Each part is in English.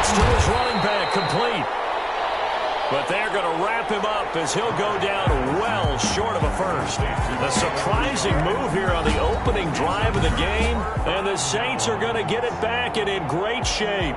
to his running back, complete. But they're going to wrap him up as he'll go down well short of a first. A surprising move here on the opening drive of the game, and the Saints are going to get it back and in great shape.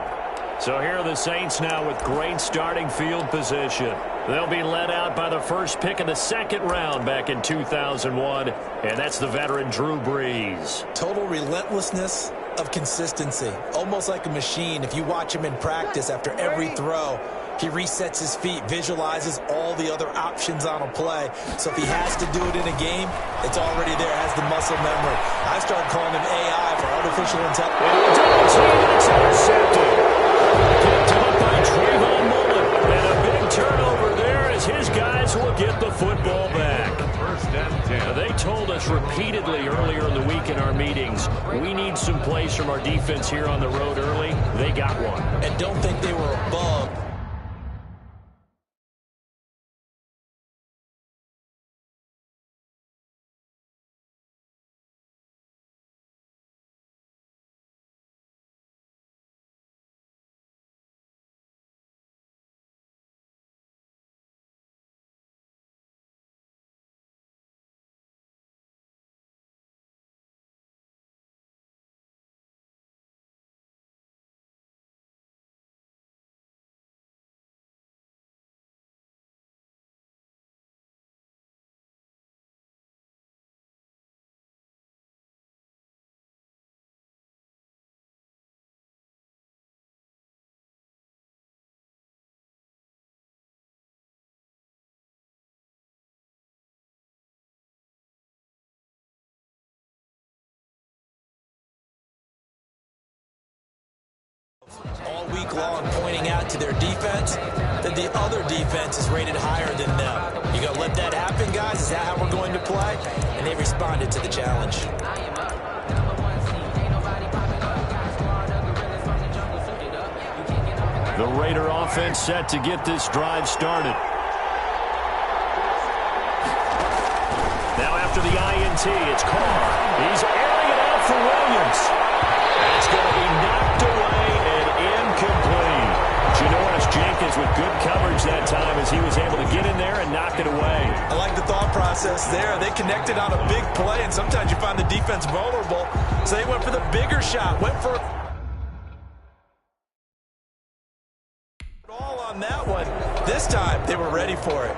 So here are the Saints now with great starting field position. They'll be led out by the first pick in the second round back in 2001, and that's the veteran Drew Brees. Total relentlessness of consistency, almost like a machine. If you watch him in practice after every throw, he resets his feet, visualizes all the other options on a play. So if he has to do it in a game, it's already there, has the muscle memory. I started calling him AI for artificial intelligence. It's intercepted. Picked up by Trayvon Mullen. And a big turnover there as his guys will get the football back. First and 10. They told us repeatedly earlier in the week in our meetings, we need some plays from our defense here on the road early. They got one. And don't think they were above. All week long pointing out to their defense that the other defense is rated higher than them. You going to let that happen, guys? Is that how we're going to play? And they responded to the challenge. The Raider offense set to get this drive started. Now after the INT, it's Carr. He's airing it out for Williams. It's going to be knocked away and incomplete. Janoris Jenkins with good coverage that time as he was able to get in there and knock it away. I like the thought process there. They connected on a big play, and sometimes you find the defense vulnerable. So they went for the bigger shot, went for all on that one. This time, they were ready for it.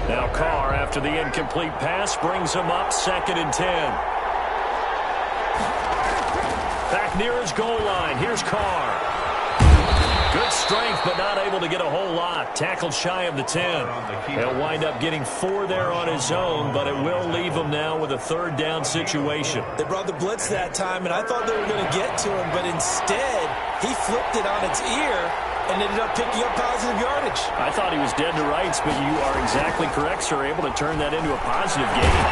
Now Carr, after the incomplete pass, brings him up 2nd and 10. Back near his goal line. Here's Carr. Good strength, but not able to get a whole lot. Tackled shy of the 10. He'll wind up getting 4 there on his own, but it will leave him now with a 3rd down situation. They brought the blitz that time, and I thought they were going to get to him, but instead, he flipped it on its ear and ended up picking up positive yardage. I thought he was dead to rights, but you are exactly correct, sir. Able to turn that into a positive gain.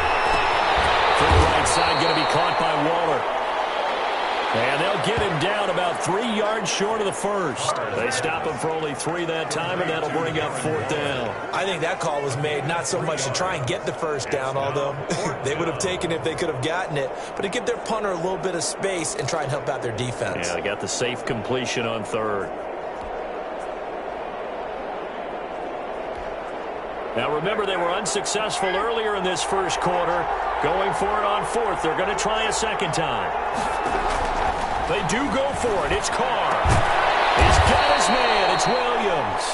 From the right side, going to be caught by Waller. And they'll get him down about 3 yards short of the first. They stop him for only 3 that time, and that'll bring up 4th down. I think that call was made not so much to try and get the first down, although they would have taken it if they could have gotten it, but to give their punter a little bit of space and try and help out their defense. Yeah, they got the safe completion on 3rd. Now remember, they were unsuccessful earlier in this first quarter. Going for it on 4th. They're going to try a 2nd time. They do go for it. It's Carr. He's got his man. It's Williams.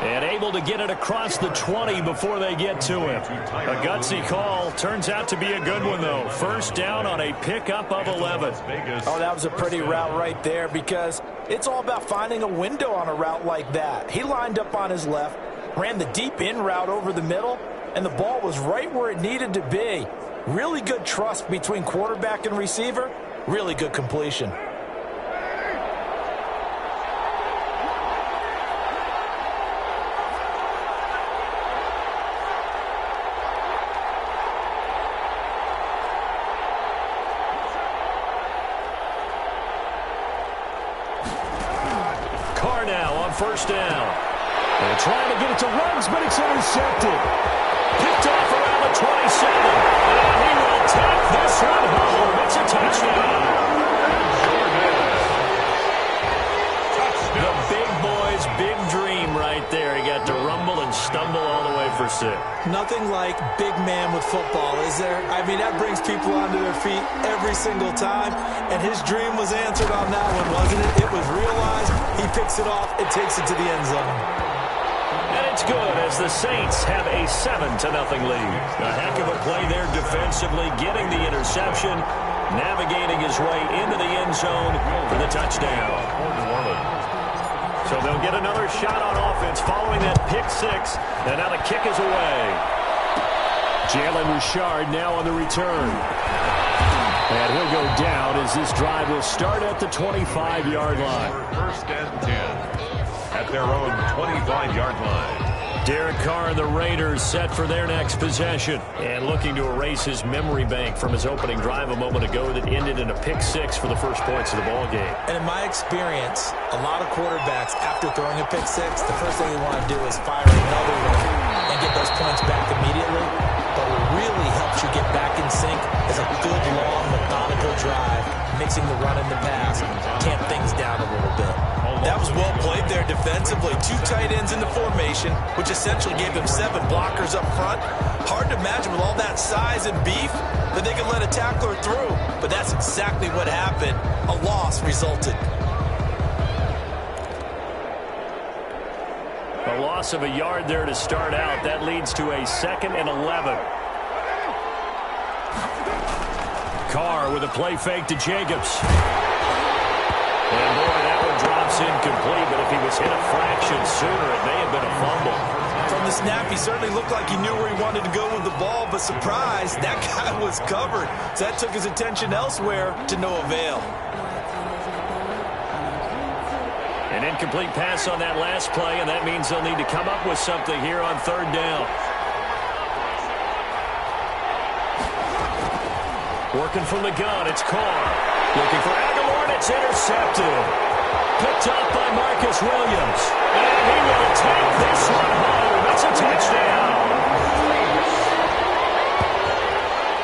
And able to get it across the 20 before they get to him. A gutsy call. Turns out to be a good one, though. First down on a pickup of 11. Oh, that was a pretty route right there because it's all about finding a window on a route like that. He lined up on his left, ran the deep in route over the middle, and the ball was right where it needed to be. Really good trust between quarterback and receiver. Really good completion. Carr now on 1st down. They're trying to get it to Ruggs, but it's intercepted. Picked off around the 27. And he will take this one home. It's a touchdown. first there. Nothing like big man with football, is there? I mean, that brings people onto their feet every single time, and his dream was answered on that one, wasn't it? It was realized. He picks it off and takes it to the end zone. And it's good as the Saints have a 7-0 lead. A heck of a play there defensively, getting the interception, navigating his way into the end zone for the touchdown. So they'll get another shot on offense following that pick six. And now the kick is away. Jalen Richard now on the return. And he'll go down as this drive will start at the 25-yard line. First and 10 at their own 25-yard line. Derek Carr and the Raiders set for their next possession. And looking to erase his memory bank from his opening drive a moment ago that ended in a pick six for the first points of the ball game. And in my experience, a lot of quarterbacks, after throwing a pick six, the first thing they want to do is fire another one and get those points back immediately. But what really helps you get back in sync is a good, long, methodical drive, mixing the run and the pass, tamp things down a little bit. That was well played there defensively. 2 tight ends in the formation, which essentially gave them 7 blockers up front. Hard to imagine with all that size and beef that they could let a tackler through. But that's exactly what happened. A loss resulted. A loss of a yard there to start out. That leads to a 2nd and 11. Carr with a play fake to Jacobs. And boy, that one drops incomplete, but if he was hit a fraction sooner, it may have been a fumble. From the snap, he certainly looked like he knew where he wanted to go with the ball, but surprise, that guy was covered. So that took his attention elsewhere to no avail. An incomplete pass on that last play, and that means they'll need to come up with something here on 3rd down. Working from the gun, it's Carr. Looking for Aguilar, and it's intercepted. Picked up by Marcus Williams. And he will take this one home. It's a touchdown.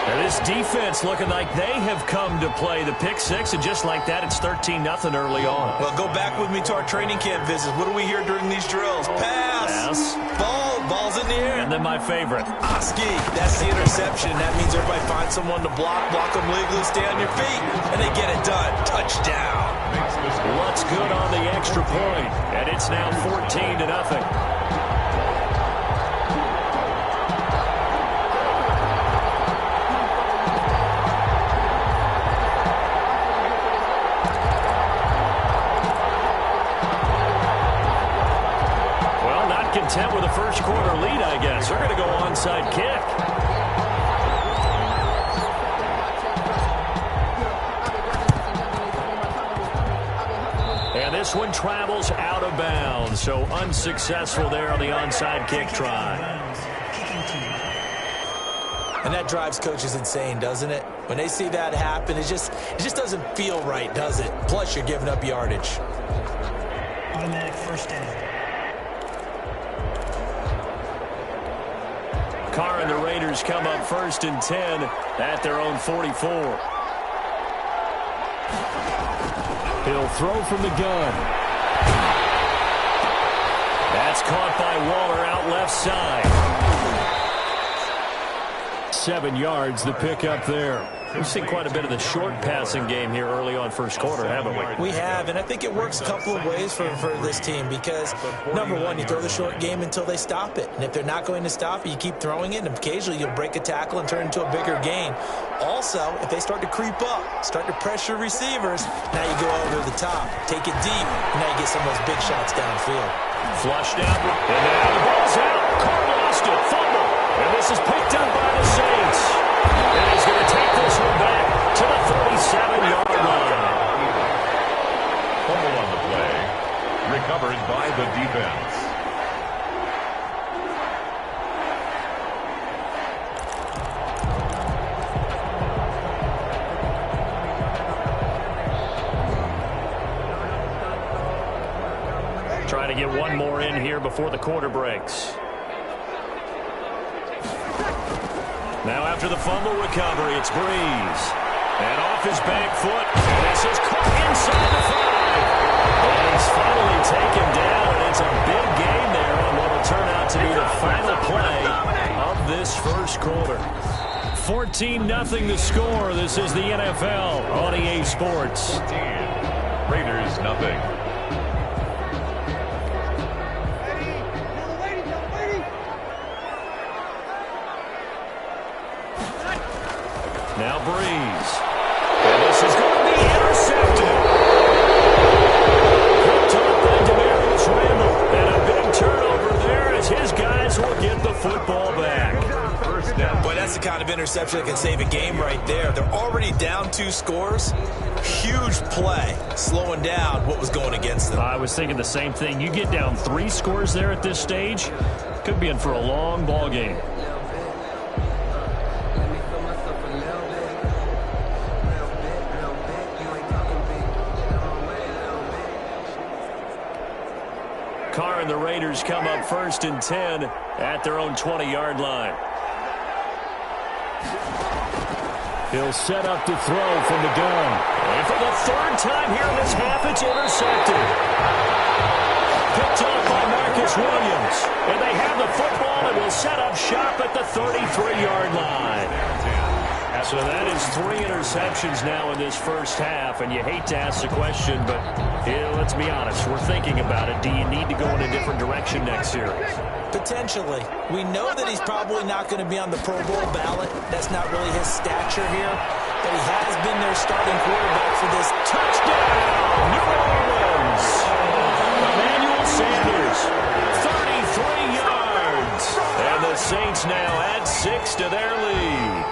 And this defense looking like they have come to play the pick six, and just like that, it's 13-0 early on. Well, go back with me to our training camp visits. What do we hear during these drills? Pass. Ball's in the air. And then my favorite. Oski, that's the interception. That means everybody finds someone to block them legally, stay on your feet, and they get it done. Touchdown. What's good on the extra point, and it's now 14-0. Well, not content with a first quarter lead, I guess. They're going to go onside kick. This one travels out of bounds, so unsuccessful there on the onside kick try. And that drives coaches insane, doesn't it? When they see that happen, it just doesn't feel right, does it? Plus, you're giving up yardage. Automatic first down. Carr and the Raiders come up 1st and 10 at their own 44. He'll throw from the gun. That's caught by Waller out left side. 7 yards, the pickup there. We've seen quite a bit of the short passing game here early on first quarter, haven't we? We have, and I think it works a couple of ways for this team because, number one, you throw the short game until they stop it. And if they're not going to stop it, you keep throwing it, and occasionally you'll break a tackle and turn it into a bigger gain. Also, if they start to creep up, start to pressure receivers, now you go over the top, take it deep, and now you get some of those big shots downfield. Flushed out, and now the ball's out. Carr lost it, fumble, and this is picked up by the Saints. And he's going to take this one back to the 47-yard line. Fumble on the play, recovered by the defense. Trying to get one more in here before the quarter breaks. Now after the fumble recovery, it's Breeze. And off his back foot, and this is caught inside the 5. And he's finally taken down, and it's a big gain there on what will turn out to be the final play first quarter. 14-0 the score. This is the NFL on EA Sports. Raiders, nothing. Now Breeze. And this is going to be intercepted. Picked up by Demarius Randall. And a big turnover there as his guys will get the football back. First down. Boy, that's the kind of interception that can save a game right there. They're already down 2 scores. Huge play, slowing down what was going against them. I was thinking the same thing. You get down 3 scores there at this stage, could be in for a long ball game. Carr and the Raiders come up 1st and 10 at their own 20-yard line. He'll set up to throw from the gun. And for the 3rd time here in this half, it's intercepted. Picked up by Marcus Williams. And they have the football and will set up shop at the 33-yard line. So that is 3 interceptions now in this first half. And you hate to ask the question, but let's be honest. We're thinking about it. Do you need to go in a different direction next series? Potentially. We know that he's probably not going to be on the Pro Bowl ballot. That's not really his stature here. But he has been their starting quarterback for this. Touchdown, New Orleans. Emmanuel Sanders, 33 yards. And the Saints now add 6 to their lead.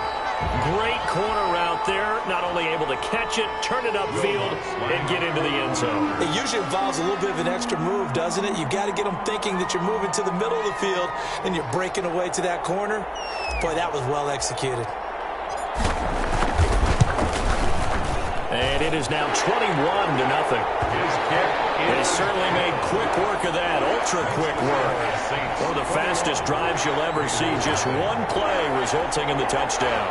Great corner route there. Not only able to catch it, turn it upfield, and get into the end zone. It usually involves a little bit of an extra move, doesn't it? You've got to get them thinking that you're moving to the middle of the field and you're breaking away to that corner. Boy, that was well executed. And it is now 21-0. His kick They certainly made quick work of that, ultra-quick work. One of the fastest drives you'll ever see, just one play resulting in the touchdown.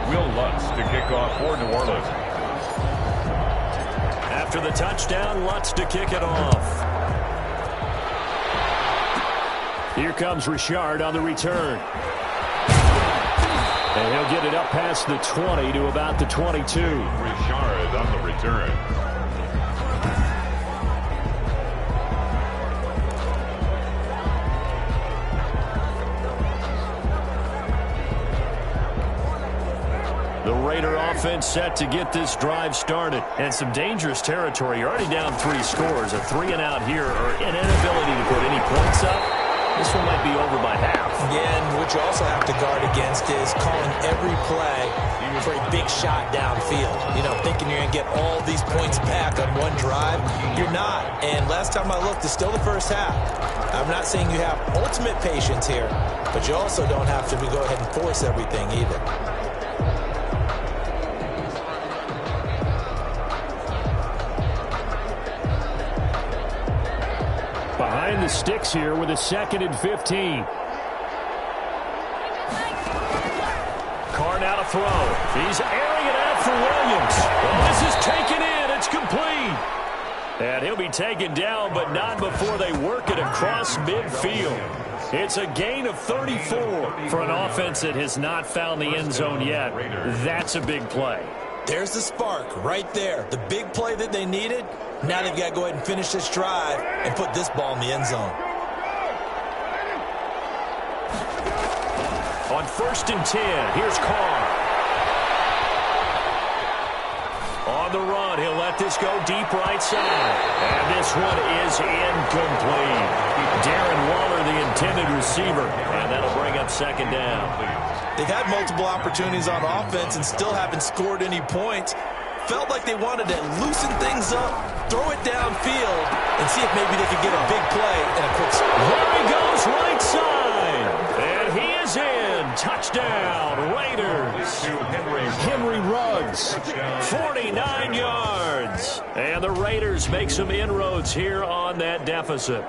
Will Lutz to kick off for New Orleans. After the touchdown, Lutz to kick it off. Here comes Richard on the return. And he'll get it up past the 20 to about the 22. Richard on the return. The Raider offense set to get this drive started. And some dangerous territory. You're already down 3 scores. A 3-and-out here or an inability to put any points up. This one might be over by half. Yeah, and what you also have to guard against is calling every play for a big shot downfield. You know, thinking you're going to get all these points back on one drive. You're not. And last time I looked, it's still the first half. I'm not saying you have ultimate patience here, but you also don't have to go ahead and force everything either. Behind the sticks here with a 2nd and 15. Carr now to throw. He's airing it out for Williams. Well, this is taken in. It's complete. And he'll be taken down, but not before they work it across midfield. It's a gain of 34 for an offense that has not found the end zone yet. That's a big play. There's the spark right there. The big play that they needed. Now they've got to go ahead and finish this drive and put this ball in the end zone. On 1st and 10, here's Carr. On the run, he'll let this go deep right side. And this one is incomplete. Darren Waller, the intended receiver. And that'll bring up 2nd down. They've had multiple opportunities on offense and still haven't scored any points. Felt like they wanted to loosen things up, throw it downfield, and see if maybe they could get a big play and a quick score. There he goes, right side. And he is in. Touchdown, Raiders. Henry Ruggs, 49 yards. And the Raiders make some inroads here on that deficit.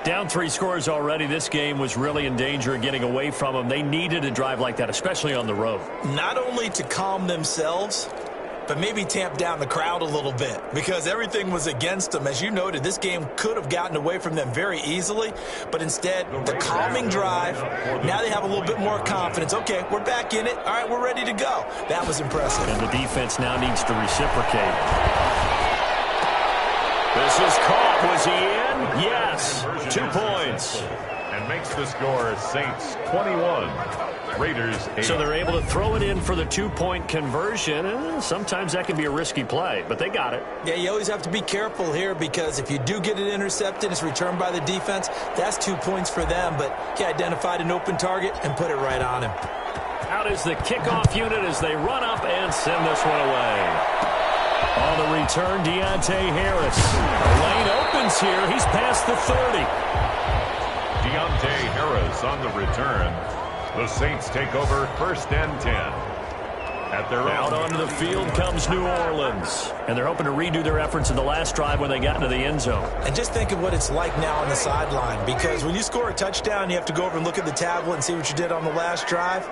Down 3 scores already. This game was really in danger of getting away from them. They needed a drive like that, especially on the road. Not only to calm themselves, but maybe tamp down the crowd a little bit because everything was against them. As you noted, this game could have gotten away from them very easily, but instead, the calming drive, now they have a little bit more confidence. Okay, we're back in it. All right, we're ready to go. That was impressive. And the defense now needs to reciprocate. This is caught. Was he in? Yes. 2 points. And makes the score Saints 21, Raiders 8. So they're able to throw it in for the 2-point conversion. Sometimes that can be a risky play, but they got it. Yeah, you always have to be careful here because if you do get it intercepted, it's returned by the defense. That's 2 points for them, but he identified an open target and put it right on him. Out is the kickoff unit as they run up and send this one away. On the return, Deontay Harris. The lane opens here. He's past the 30. Deontay Harris on the return. The Saints take over 1st and 10. At their Out onto the field comes New Orleans. And they're hoping to redo their efforts in the last drive when they got into the end zone. And just think of what it's like now on the sideline, because when you score a touchdown, you have to go over and look at the tablet and see what you did on the last drive.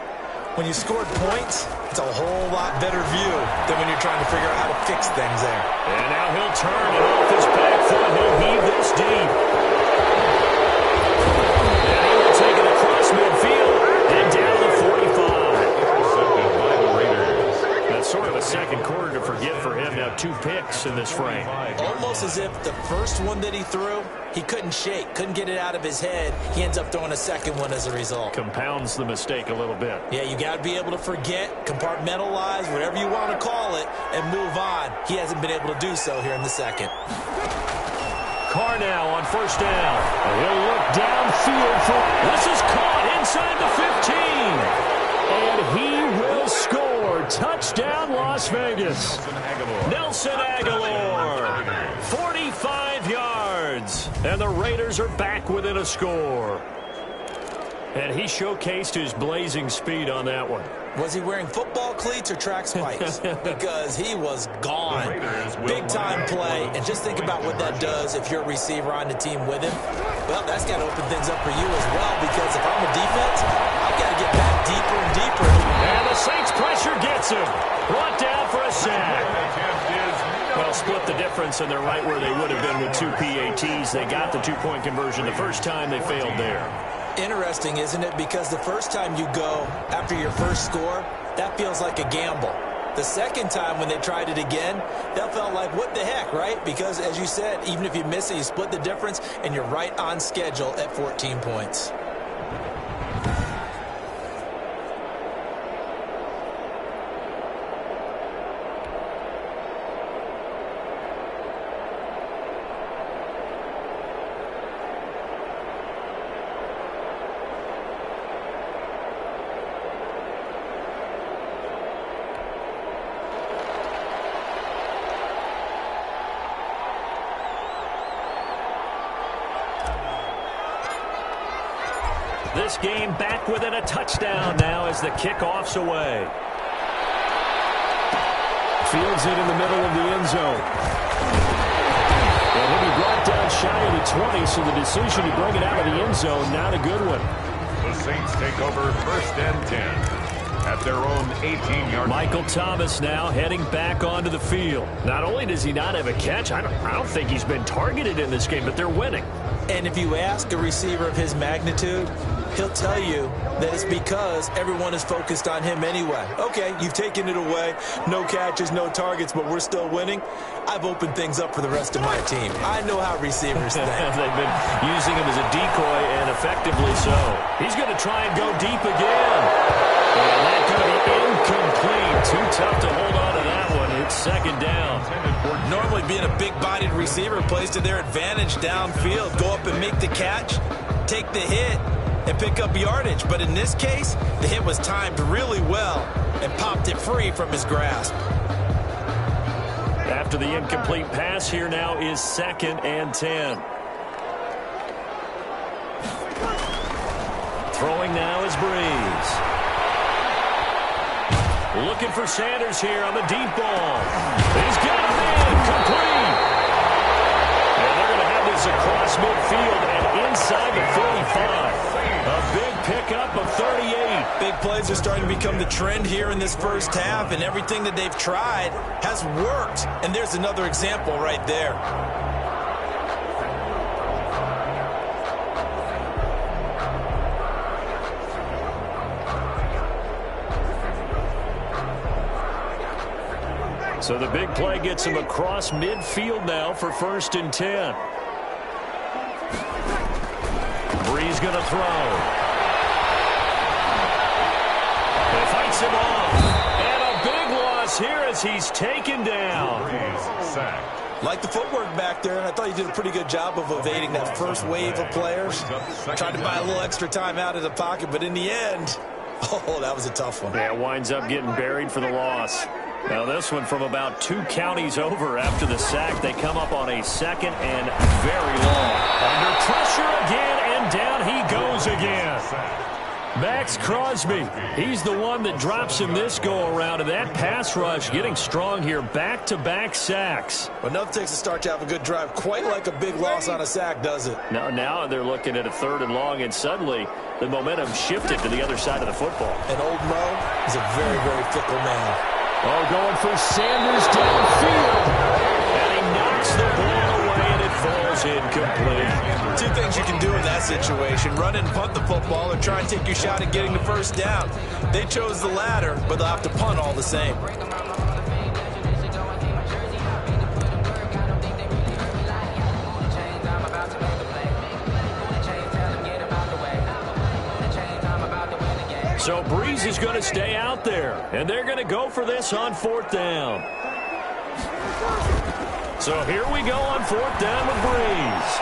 When you scored points, it's a whole lot better view than when you're trying to figure out how to fix things there. And now he'll turn it off his back foot. He'll heave this deep. And he will take it across midfield and down to 45. Intercepted by the Raiders. That's sort of a second quarter to forget for him. Now 2 picks in this frame. Almost as if the first one that he threw, he couldn't shake, couldn't get it out of his head. He ends up throwing a second one as a result. Compounds the mistake a little bit. Yeah, you got to be able to forget, compartmentalize, whatever you want to call it, and move on. He hasn't been able to do so here in the second. Carr now on 1st down. He'll look downfield for... This is caught inside the 15. And he will score. Touchdown, Las Vegas. Nelson Aguilar. 45 yards. And the Raiders are back within a score. And he showcased his blazing speed on that one. Was he wearing football cleats or track spikes? Because he was gone. Big-time play. And just think about what that does if you're a receiver on the team with him. Well, that's got to open things up for you as well, because if I'm a defense, I've got to get back deeper and deeper. And the Saints pressure gets him. Brought down for a sack. Well, split the difference, and they're right where they would have been with 2 PATs. They got the 2-point conversion the first time. They failed there. Interesting, isn't it? Because the first time you go after your first score, that feels like a gamble. The second time when they tried it again, that felt like, what the heck, right? Because, as you said, even if you miss it, you split the difference, and you're right on schedule at 14 points. This game back within a touchdown now as the kickoff's away. Fields it in the middle of the end zone. And he'll be brought down shy of the 20, so the decision to bring it out of the end zone, not a good one. The Saints take over 1st and 10. At their own 18-yard. Michael Thomas now heading back onto the field. Not only does he not have a catch, I don't think he's been targeted in this game, but they're winning. And if you ask a receiver of his magnitude, he'll tell you that it's because everyone is focused on him anyway. Okay, you've taken it away. No catches, no targets, but we're still winning. I've opened things up for the rest of my team. I know how receivers think. They've been using him as a decoy, and effectively so. He's going to try and go deep again. And that's going to be incomplete. Too tough to hold on to that one. It's 2nd down. Normally being a big-bodied receiver plays to their advantage downfield. Go up and make the catch, take the hit, and pick up yardage. But in this case, the hit was timed really well and popped it free from his grasp. After the incomplete pass, here now is 2nd and 10. Throwing now is Breeze. Looking for Sanders here on the deep ball. He's got a man complete. And they're going to have this across midfield and inside the 45. A big pickup of 38. Big plays are starting to become the trend here in this first half, and everything that they've tried has worked. And there's another example right there. So the big play gets him across midfield now for 1st and 10. Brees going to throw. He fights him off. And a big loss here as he's taken down. Brees sacked. Like the footwork back there, and I thought you did a pretty good job of evading that first wave of players. Tried to buy a little extra time out of the pocket, but in the end, oh, that was a tough one. Yeah, winds up getting buried for the loss. Now this one from about 2 counties over after the sack. They come up on a 2nd and very long. Under pressure again, and down he goes again. Max Crosby, he's the one that drops him this go-around, and that pass rush getting strong here. Back-to-back sacks. But nothing takes a start to have a good drive quite like a big loss on a sack, does it? Now they're looking at a 3rd and long, and suddenly the momentum shifted to the other side of the football. And old Mo is a very, very fickle man. Oh, going for Sanders downfield. And he knocks the ball away, and it falls incomplete. 2 things you can do in that situation: run and punt the football, or try and take your shot at getting the first down. They chose the latter, but they'll have to punt all the same. So Brees is going to stay out there, and they're going to go for this on 4th down. So here we go on 4th down with Brees.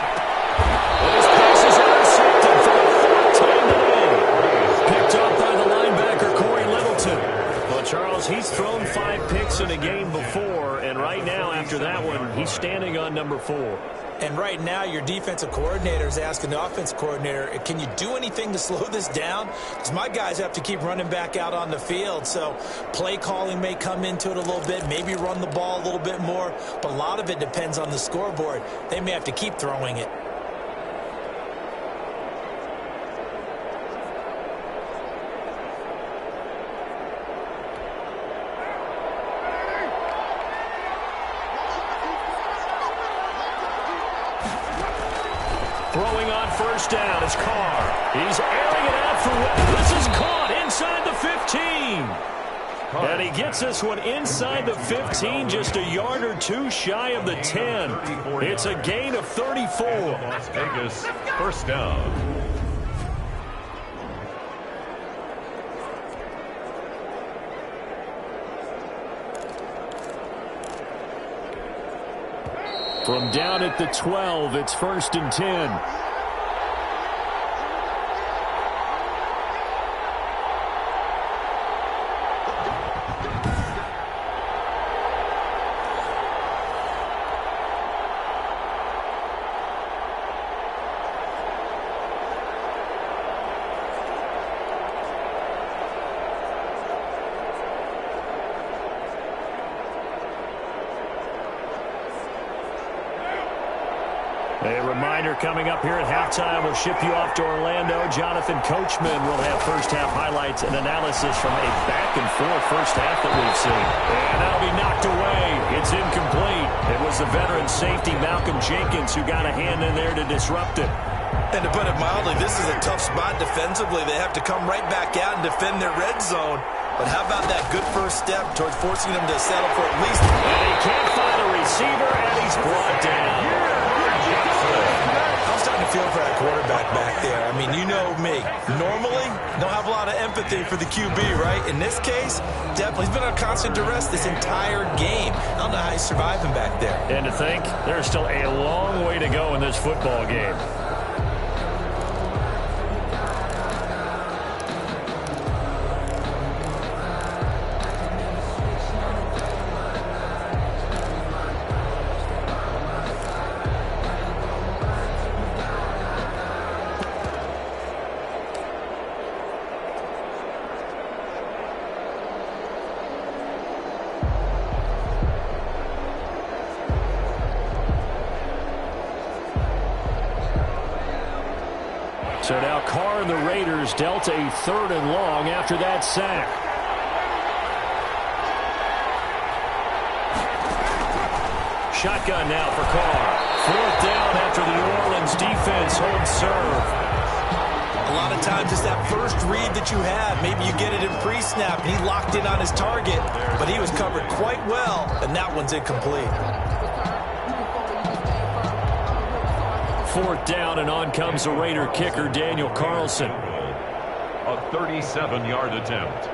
And his pass is intercepted for the 3rd time today. Picked up by the linebacker, Corey Littleton. Well, Charles, he's thrown 5 picks in a game before, and right now after that one, he's standing on number 4. And right now, your defensive coordinator is asking the offensive coordinator, can you do anything to slow this down? Because my guys have to keep running back out on the field. So play calling may come into it a little bit, maybe run the ball a little bit more. But a lot of it depends on the scoreboard. They may have to keep throwing it. Throwing on 1st down is Carr. He's airing it out for this is caught inside the 15. And he gets this one inside the 15, just a yard or 2 shy of the 10. It's a gain of 34. Las Vegas, 1st down. From down at the 12, it's 1st and 10. A reminder coming up here at halftime, we'll ship you off to Orlando. Jonathan Coachman will have first half highlights and analysis from a back-and-forth first half that we've seen. And that'll be knocked away. It's incomplete. It was the veteran safety Malcolm Jenkins who got a hand in there to disrupt it. And to put it mildly, this is a tough spot defensively. They have to come right back out and defend their red zone. But how about that good first step towards forcing them to settle for at least... And he can't find a receiver, and he's brought down. I'm starting to feel for that quarterback back there. I mean, you know me. Normally, don't have a lot of empathy for the QB, right? In this case, definitely. He's been on constant duress this entire game. I don't know how he's surviving back there. And to think, there's still a long way to go in this football game. So now Carr and the Raiders dealt a 3rd and long after that sack. Shotgun now for Carr. 4th down after the New Orleans defense holds serve. A lot of times it's that first read that you have. Maybe you get it in pre-snap, and he locked in on his target, but he was covered quite well, and that one's incomplete. 4th down, and on comes the Raider kicker, Daniel Carlson. A 37-yard attempt.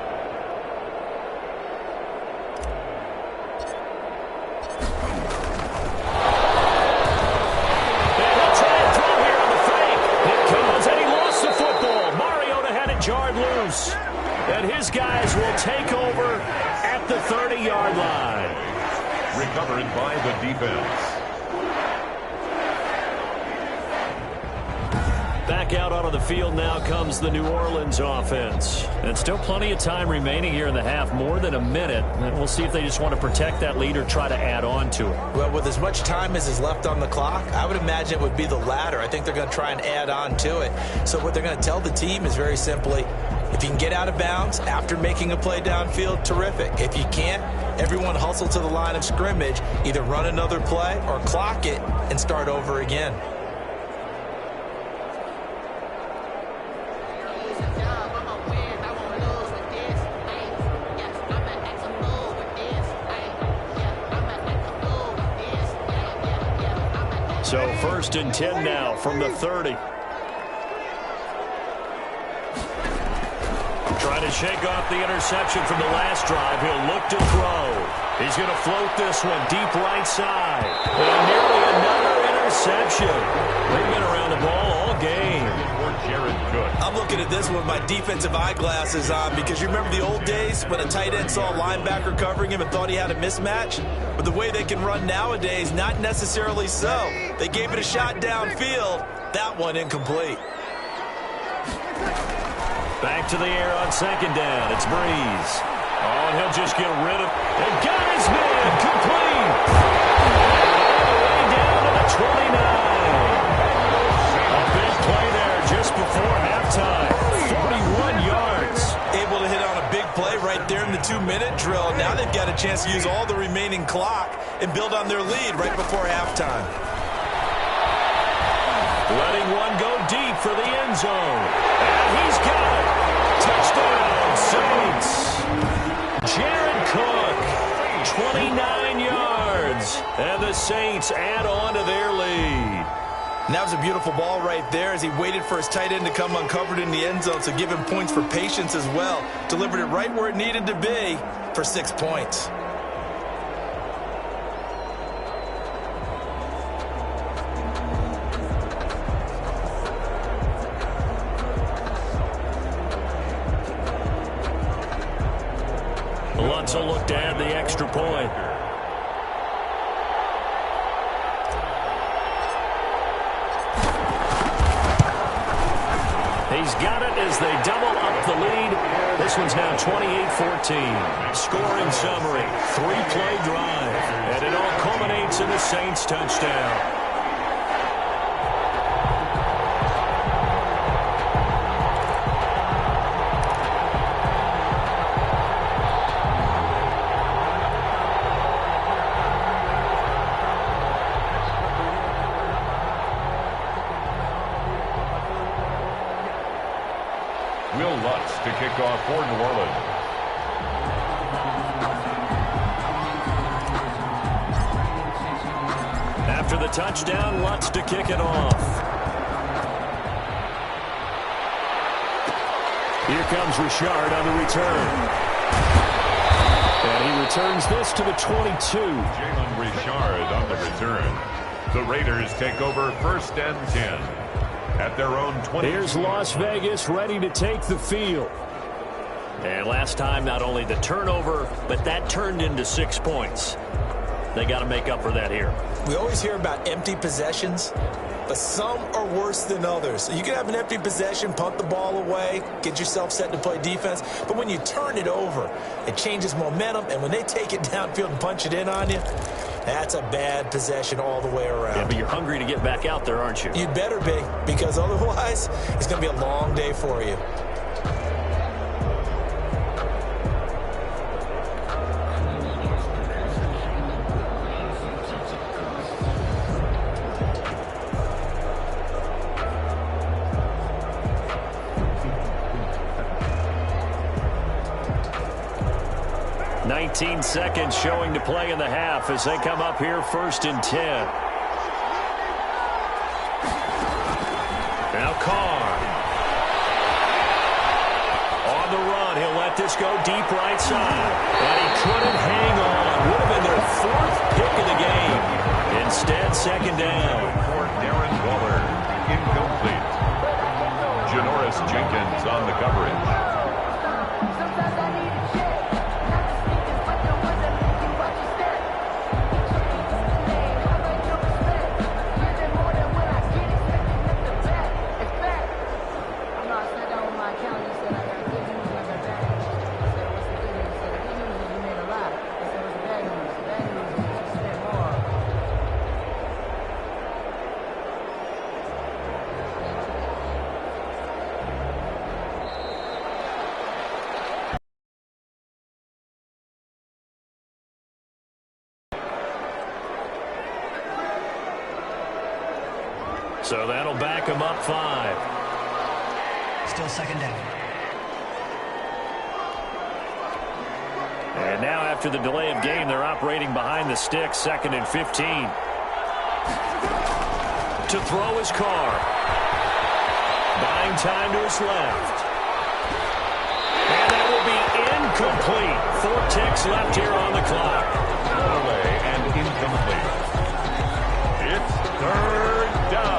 And his guys will take over at the 30-yard line. Recovered by the defense. Back out onto the field now comes the New Orleans offense. And still plenty of time remaining here in the half, more than a minute. And we'll see if they just want to protect that lead or try to add on to it. Well, with as much time as is left on the clock, I would imagine it would be the latter. I think they're going to try and add on to it. So what they're going to tell the team is very simply, if you can get out of bounds after making a play downfield, terrific. If you can't, everyone hustle to the line of scrimmage, either run another play or clock it and start over again. So 1st and 10 now from the 30. Trying to shake off the interception from the last drive. He'll look to throw. He's going to float this one deep right side. And nearly another interception. They've been around the ball all game. I'm looking at this with my defensive eyeglasses on because you remember the old days when a tight end saw a linebacker covering him and thought he had a mismatch? But the way they can run nowadays, not necessarily so. They gave it a shot downfield. That one incomplete. Back to the air on 2nd down. It's Breeze. Oh, and he'll just get rid of... And got his man complete. All the way down to the 29. A big play there just before halftime. 41 yards. Able to hit on a big play right there in the 2-minute drill. Now they've got a chance to use all the remaining clock and build on their lead right before halftime. Letting one go deep for the end zone. And he's got it. Touchdown, Saints. Jared Cook, 29 yards. And the Saints add on to their lead. And that was a beautiful ball right there as he waited for his tight end to come uncovered in the end zone, so give him points for patience as well. Delivered it right where it needed to be for 6 points. Lutz will look to add the extra point. He's got it as they double up the lead. This one's now 28-14. Scoring summary, 3-play drive. And it all culminates in the Saints touchdown. Will Lutz to kick off for New Orleans. After the touchdown, Lutz to kick it off. Here comes Richard on the return. And he returns this to the 22. Jalen Richard on the return. The Raiders take over 1st and 10. At their own 20. Here's Las Vegas ready to take the field. And last time, not only the turnover, but that turned into 6 points. They got to make up for that here. We always hear about empty possessions, but some are worse than others. So you can have an empty possession, punt the ball away, get yourself set to play defense. But when you turn it over, it changes momentum. And when they take it downfield and punch it in on you, That's a bad possession all the way around. Yeah, but you're hungry to get back out there, aren't you? You'd better be, because otherwise it's going to be a long day for you. Seconds showing to play in the half as they come up here 1st and 10. Now Carr. On the run, he'll let this go deep right side. And he couldn't hang on. Would have been their 4th pick of the game. Instead, 2nd down. For Darren Waller, incomplete. Janoris Jenkins on the coverage. So that'll back him up 5. Still 2nd down. And now after the delay of game, they're operating behind the sticks, 2nd and 15. To throw his Carr. Buying time to his left. And that will be incomplete. 4 ticks left here on the clock. Away and incomplete. It's 3rd down.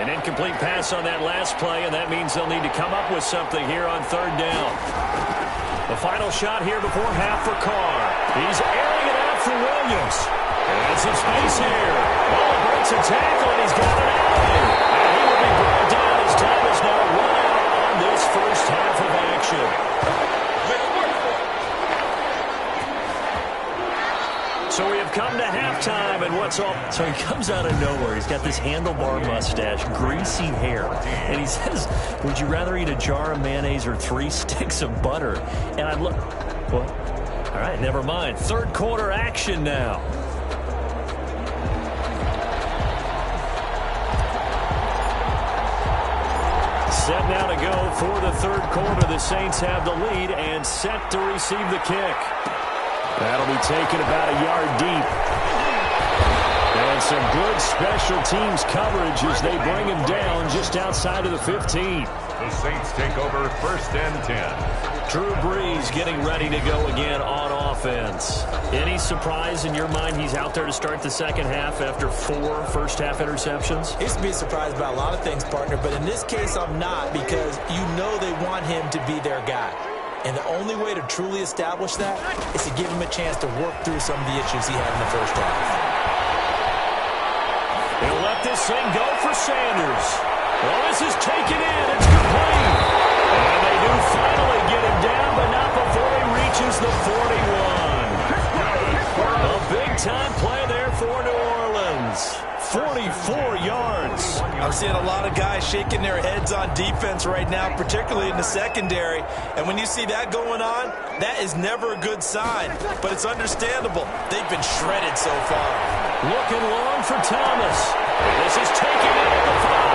An incomplete pass on that last play, and that means they'll need to come up with something here on third down. The final shot here before half for Carr. He's airing it out for Williams. And some space here. Ball breaks a tackle, and he's got it out. And he will be brought down as time is now run out on this first half of action. So we have come to halftime, and what's all... So he comes out of nowhere. He's got this handlebar mustache, greasy hair, and he says, would you rather eat a jar of mayonnaise or 3 sticks of butter? And I look, well, all right, never mind. Third quarter action now. Set now to go for the third quarter. The Saints have the lead and set to receive the kick. That'll be taken about a yard deep. And some good special teams coverage as they bring him down just outside of the 15. The Saints take over first and 10. Drew Brees getting ready to go again on offense. Any surprise in your mind he's out there to start the second half after 4 first-half interceptions? He's to be surprised by a lot of things, partner, but in this case I'm not, because you know they want him to be their guy. And the only way to truly establish that is to give him a chance to work through some of the issues he had in the first half. He'll let this thing go for Sanders. Well, this is taken in. It's complete. And they do finally get him down, but not before he reaches the 41. A big-time play there for New Orleans. 44 yards. I'm seeing a lot of guys shaking their heads on defense right now, particularly in the secondary. And when you see that going on, that is never a good sign. But it's understandable. They've been shredded so far. Looking long for Thomas. This is taken in at the 5.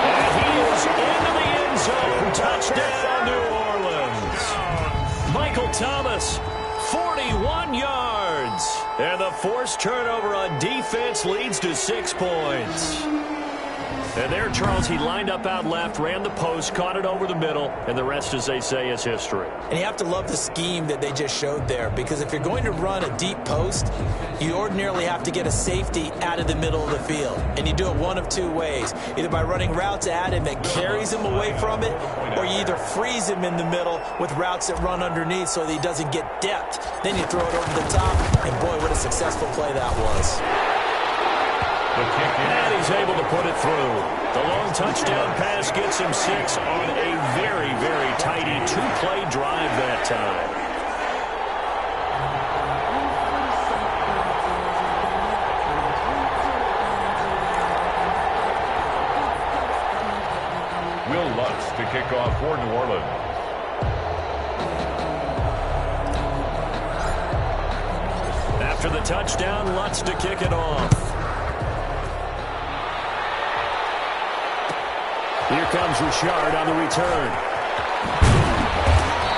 And he is into the end zone. Touchdown, New Orleans. Michael Thomas, 41 yards. And the forced turnover on defense leads to 6 points. And there, Charles, he lined up out left, ran the post, caught it over the middle, and the rest, as they say, is history. And you have to love the scheme that they just showed there, because if you're going to run a deep post, you ordinarily have to get a safety out of the middle of the field. And you do it one of 2 ways, either by running routes at him that carries him away from it, or you either freeze him in the middle with routes that run underneath so that he doesn't get depth. Then you throw it over the top, and boy, what a successful play that was. And he's able to put it through. The long touchdown pass gets him 6 on a very, very tidy 2-play drive that time. Will Lutz to kick off for New Orleans. After the touchdown, Lutz to kick it off. Here comes Richard on the return.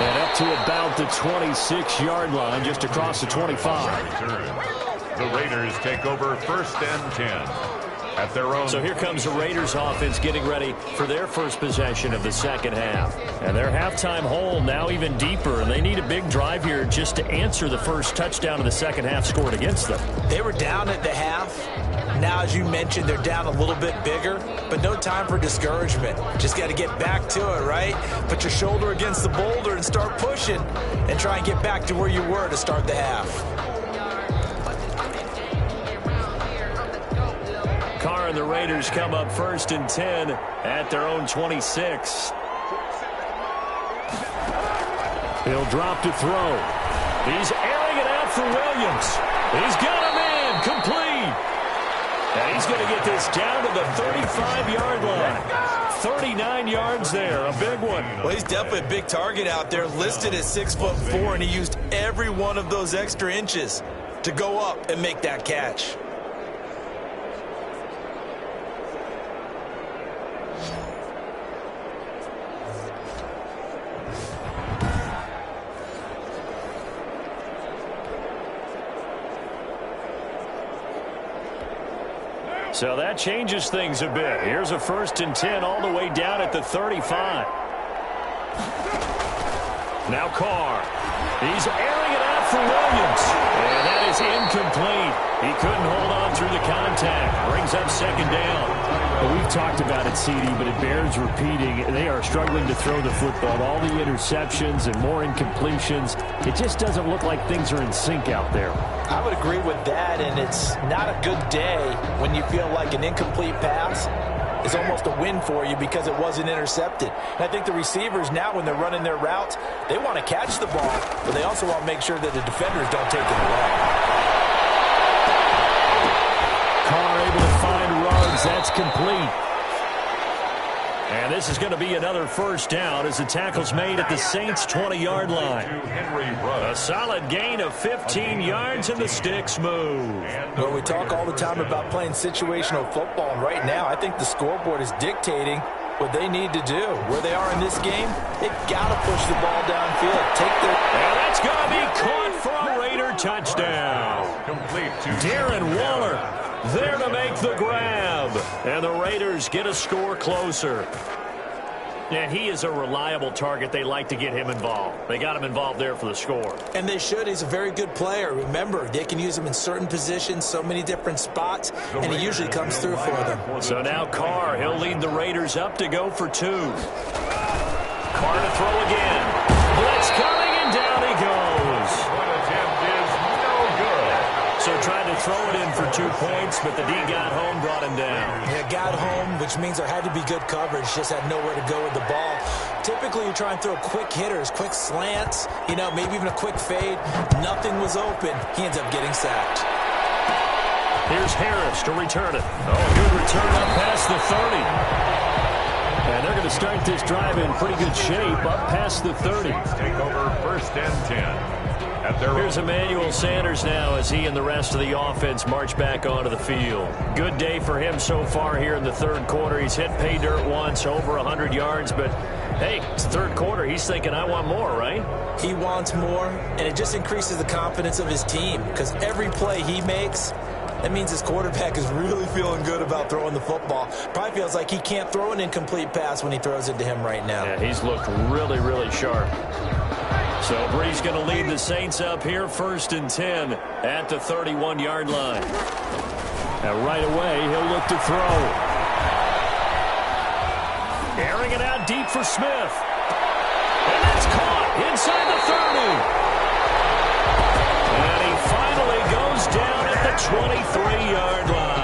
And up to about the 26-yard line, just across the 25. The Raiders take over first and 10 at their own. So here comes the Raiders offense getting ready for their first possession of the second half. And their halftime hole now even deeper, and they need a big drive here just to answer the first touchdown of the second half scored against them. They were down at the half. Now, as you mentioned, they're down a little bit bigger, but no time for discouragement. Just got to get back to it, right? Put your shoulder against the boulder and start pushing and try and get back to where you were to start the half. Carr and the Raiders come up first and 10 at their own 26. He'll drop to throw. He's airing it out for Williams. He's got him in, complete. And he's going to get this down to the 35-yard line. 39 yards there, a big one. Well, he's definitely a big target out there, listed at 6'4", and he used every one of those extra inches to go up and make that catch. So that changes things a bit. Here's a first and 10 all the way down at the 35. Now Carr. He's airing it out for Williams. And that is incomplete. He couldn't hold on through the contact. Brings up second down. Well, we've talked about it, CD, but it bears repeating. They are struggling to throw the football. All the interceptions and more incompletions. It just doesn't look like things are in sync out there. I would agree with that, and it's not a good day when you feel like an incomplete pass is almost a win for you because it wasn't intercepted. And I think the receivers now, when they're running their routes, they want to catch the ball, but they also want to make sure that the defenders don't take it away. Carr able to find Ruggs. That's complete. And this is going to be another first down as the tackle's made at the Saints' 20-yard line. A solid gain of 15 yards, and the sticks move. Well, we talk all the time about playing situational football, and right now I think the scoreboard is dictating what they need to do. Where they are in this game, they've got to push the ball downfield. And that's going to be caught for a Raider touchdown. Complete to Darren Waller there to make the grab. And the Raiders get a score closer. And he is a reliable target. They like to get him involved. They got him involved there for the score. And they should. He's a very good player. Remember, they can use him in certain positions, so many different spots, and he usually comes through for them. So now Carr, he'll lead the Raiders up to go for 2. Carr to throw again. Blitz coming, and down he goes. one attempt is no good. So tried to throw it in for 2 points, but the D got home, brought him down. Yeah, got home, which means there had to be good coverage. Just had nowhere to go with the ball. Typically, you try and throw quick hitters, quick slants, maybe even a quick fade. Nothing was open. He ends up getting sacked. Here's Harris to return it. Oh, good return up past the 30. And they're going to start this drive in pretty good shape up past the 30. Take over first and 10. Here's Emmanuel Sanders now as he and the rest of the offense march back onto the field. Good day for him so far here in the third quarter. He's hit pay dirt once, over 100 yards, but hey, it's third quarter. He's thinking, I want more, right? He wants more, and it just increases the confidence of his team because every play he makes, that means his quarterback is really feeling good about throwing the football. Probably feels like he can't throw an incomplete pass when he throws it to him right now. Yeah, he's looked really, really sharp. So Bree's going to lead the Saints up here, first and 10 at the 31-yard line. Now right away, he'll look to throw. Airing it out deep for Smith. And that's caught inside the 30. And he finally goes down at the 23-yard line.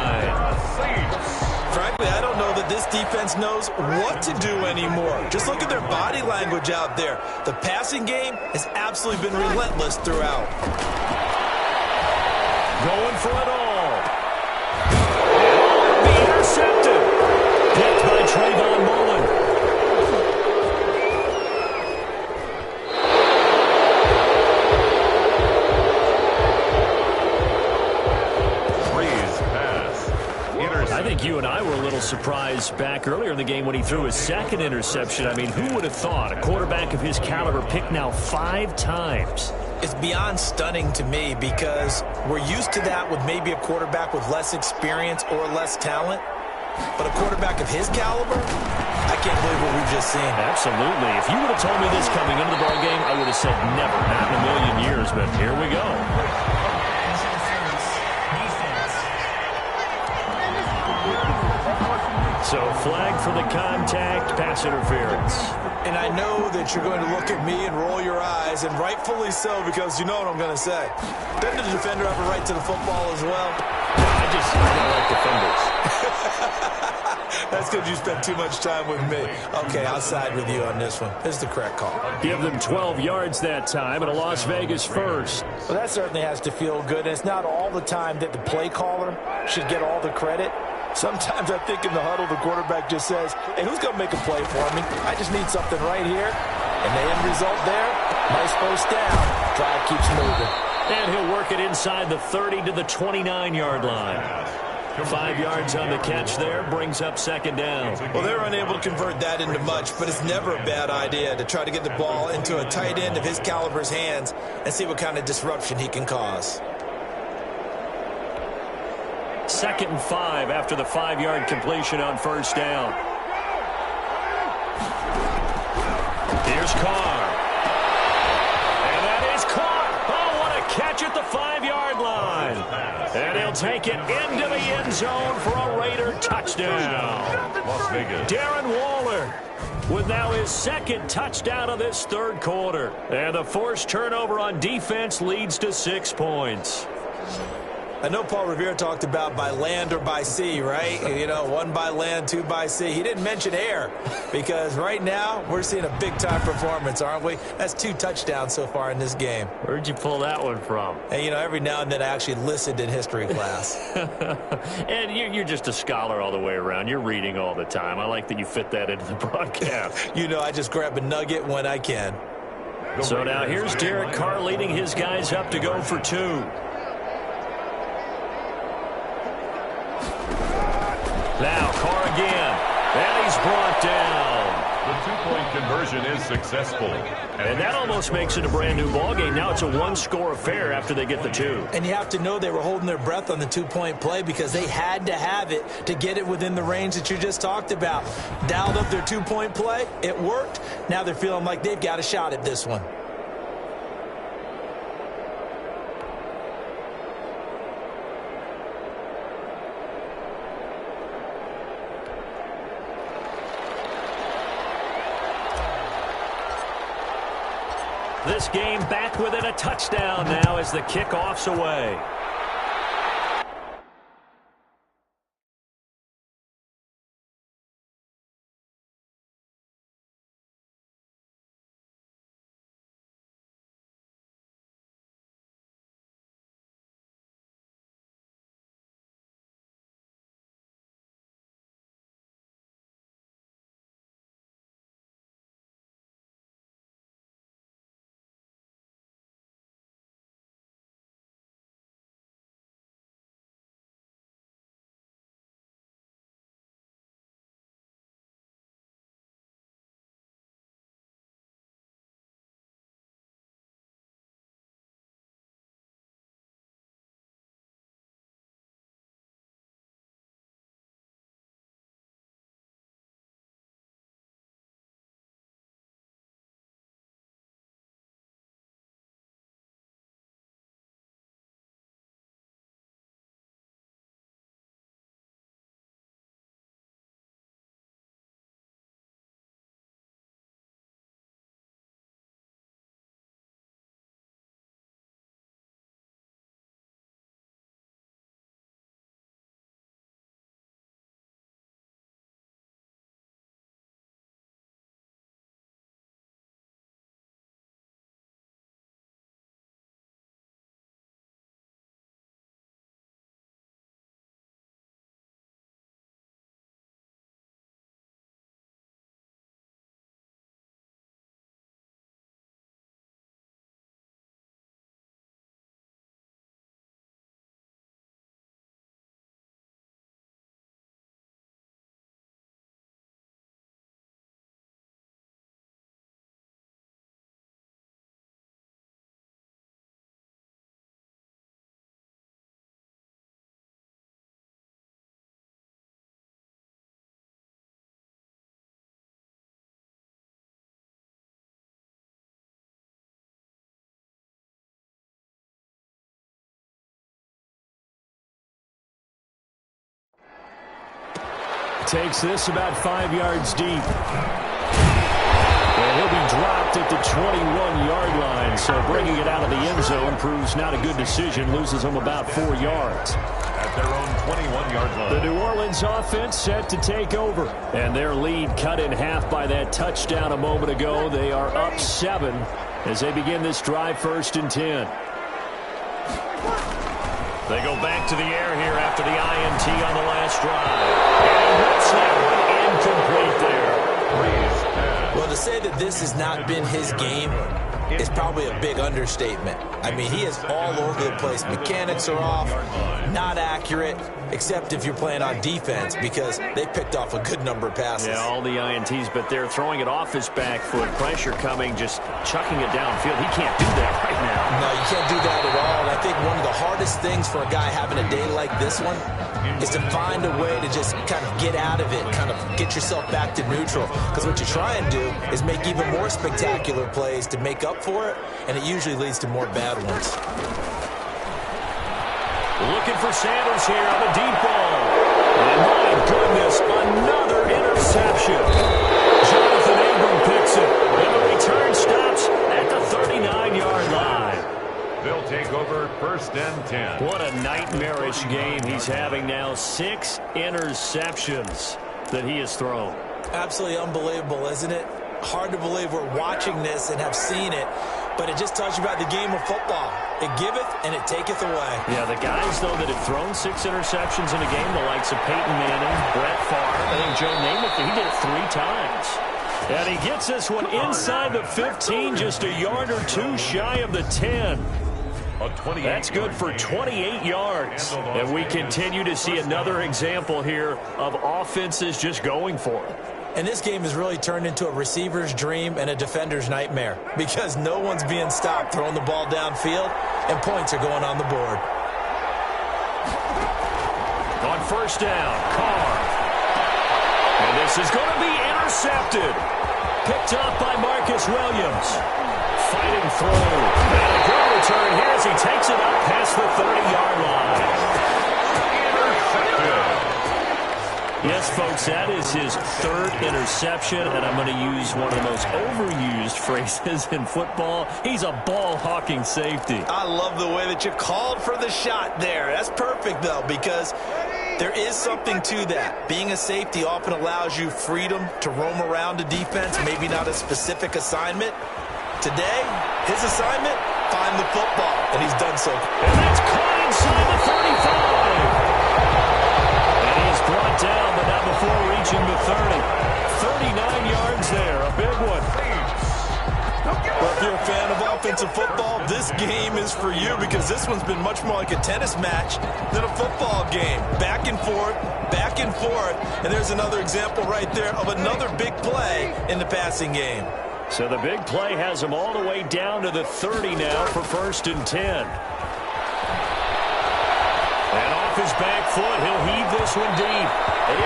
Frankly, I don't know that this defense knows what to do anymore. Just look at their body language out there. The passing game has absolutely been relentless throughout. Going for it all. And be intercepted. Picked by Trayvon Mullen. I think you and I were a little surprised back earlier in the game when he threw his second interception. I mean, who would have thought a quarterback of his caliber picked now 5 times? It's beyond stunning to me because we're used to that with maybe a quarterback with less experience or less talent. But a quarterback of his caliber, I can't believe what we've just seen. Absolutely. If you would have told me this coming into the ball game, I would have said never, not in a million years. But here we go. So flag for the contact, pass interference. And I know that you're going to look at me and roll your eyes, and rightfully so, because you know what I'm going to say. Doesn't the defender have a right to the football as well? I don't like defenders. That's because you spent too much time with me. Okay, I'll side with you on this one. This is the correct call. Give them 12 yards that time, and a Las Vegas first. Well, that certainly has to feel good, and it's not all the time that the play caller should get all the credit. Sometimes I think in the huddle, the quarterback just says, hey, who's going to make a play for me? I just need something right here. And the end result there, nice first down. Drive keeps moving. And he'll work it inside the 30 to the 29-yard line. 5 yards on the catch there, brings up second down. Well, they're unable to convert that into much, but it's never a bad idea to try to get the ball into a tight end of his caliber's hands and see what kind of disruption he can cause. 2nd and 5 after the 5-yard completion on first down. Here's Carr. And that is caught. Oh, what a catch at the 5-yard line. And And he'll take it into the end zone for a Raider touchdown. Las Vegas. Darren Waller with now his second touchdown of this third quarter. And the forced turnover on defense leads to 6 points. I know Paul Revere talked about by land or by sea, right? You know, 1 by land, 2 by sea. He didn't mention air because right now we're seeing a big-time performance, aren't we? That's 2 touchdowns so far in this game. Where'd you pull that one from? And, you know, every now and then I actually listened in history class. And you're just a scholar all the way around. You're reading all the time. I like that you fit that into the broadcast. You know, I just grab a nugget when I can. So now here's Derek Carr leading his guys up to go for 2. Now Carr again, and he's brought down. The 2-point conversion is successful. And that almost makes it a brand-new ballgame. Now it's a 1-score affair after they get the 2. And you have to know they were holding their breath on the 2-point play because they had to have it to get it within the range that you just talked about. Dialed up their 2-point play. It worked. Now they're feeling like they've got a shot at this one. This game back within a touchdown now as the kickoff's away. Takes this about 5 yards deep. And he'll be dropped at the 21-yard line. So bringing it out of the end zone proves not a good decision. Loses him about 4 yards. At their own 21-yard line. The New Orleans offense set to take over. And their lead cut in half by that touchdown a moment ago. They are up 7 as they begin this drive 1st and 10. They go back to the air here after the INT on the last drive. And that's that one incomplete there. Well, to say that this has not been his game is probably a big understatement. I mean, he is all over the place. Mechanics are off, not accurate, except if you're playing on defense because they picked off a good number of passes. Yeah, all the INTs, but they're throwing it off his back foot. Pressure coming, just chucking it downfield. He can't do that right now. No, you can't do that at all. And I think one of the hardest things for a guy having a day like this one is to find a way to just kind of get out of it, kind of get yourself back to neutral. Because what you try and do is make even more spectacular plays to make up for it, and it usually leads to more bad ones. Looking for Sanders here on a deep ball. And my goodness, another interception. Jonathan Abram picks it. And the return stops at the 39-yard line. They'll take over 1st and 10. What a nightmarish game he's having now. 6 interceptions that he has thrown. Absolutely unbelievable, isn't it? Hard to believe we're watching this and have seen it, but it just tells you about the game of football. It giveth and it taketh away. Yeah, the guys, though, that have thrown 6 interceptions in a game, the likes of Peyton Manning, Brett Favre, I think Joe Namath, he did it 3 times. And he gets this one inside the 15, just a yard or 2 shy of the 10. That's good for 28 yards. And we continue to see another example here of offenses just going for it. And this game has really turned into a receiver's dream and a defender's nightmare because no one's being stopped throwing the ball downfield, and points are going on the board. On 1st down, Carr. And this is going to be intercepted. Picked up by Marcus Williams. Fighting through. And a good return here as he takes it up past the 30-yard line. Yes, folks, that is his 3rd interception, and I'm going to use one of the most overused phrases in football. He's a ball-hawking safety. I love the way that you called for the shot there. That's perfect, though, because there is something to that. Being a safety often allows you freedom to roam around a defense, maybe not a specific assignment. Today, his assignment, find the football, and he's done so. And that's caught inside the 35. And he's brought down, but not before reaching the 30. 39 yards there, a big one. Well, if you're a fan of offensive football, this game is for you because this one's been much more like a tennis match than a football game. Back and forth, and there's another example right there of another big play in the passing game. So the big play has him all the way down to the 30 now for 1st and 10. And off his back foot, he'll heave this one deep.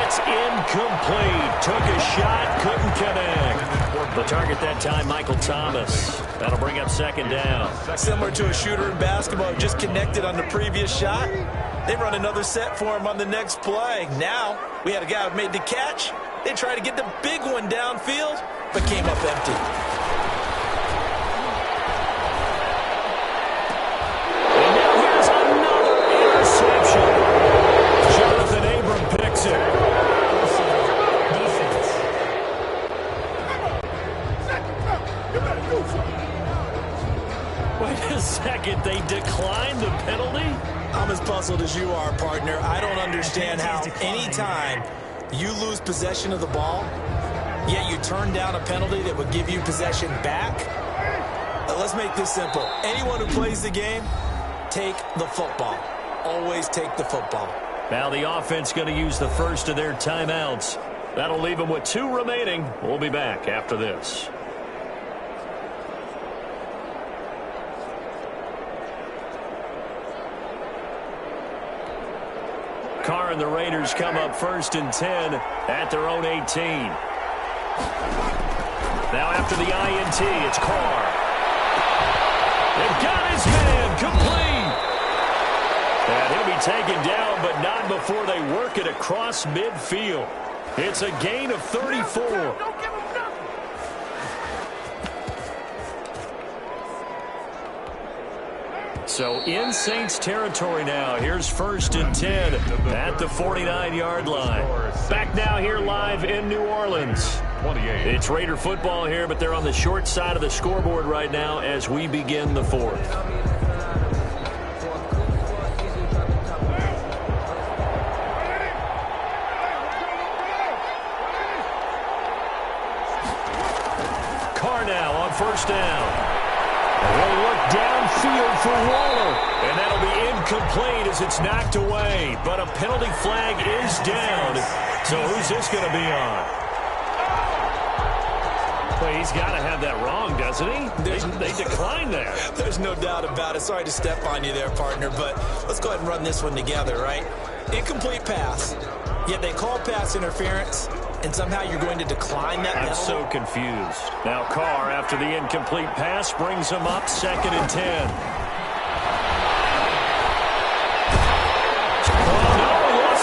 It's incomplete. Took a shot, couldn't connect. The target that time, Michael Thomas. That'll bring up 2nd down. Similar to a shooter in basketball, just connected on the previous shot. They run another set for him on the next play. Now, we had a guy who made the catch. They tried to get the big one downfield, but came up empty. And now here's another interception. Jonathan Abram picks it. Wait a second, they declined the penalty? I'm as puzzled as you are, partner. I don't understand how anytime you lose possession of the ball, yet you turn down a penalty that would give you possession back. Let's make this simple. Anyone who plays the game, take the football. Always take the football. Now the offense going to use the first of their timeouts. That'll leave them with 2 remaining. We'll be back after this. Carr and the Raiders come up 1st and 10 at their own 18. Now after the INT, it's Carr. They've got his man complete. And he'll be taken down, but not before they work it across midfield. It's a gain of 34. So in Saints territory now. Here's 1st and 10 at the 49-yard line. Back now here live in New Orleans. It's Raider football here, but they're on the short side of the scoreboard right now as we begin the 4th. Carr now on 1st down. They'll look downfield for Waller. And that'll be incomplete as it's knocked away. But a penalty flag is down. So who's this going to be on? Well, he's got to have that wrong, doesn't he? They declined there. There's no doubt about it. Sorry to step on you there, partner, but let's go ahead and run this one together, right? Incomplete pass, yet they call pass interference, and somehow you're going to decline that penalty? I'm so confused. Now Carr, after the incomplete pass, brings him up 2nd and 10.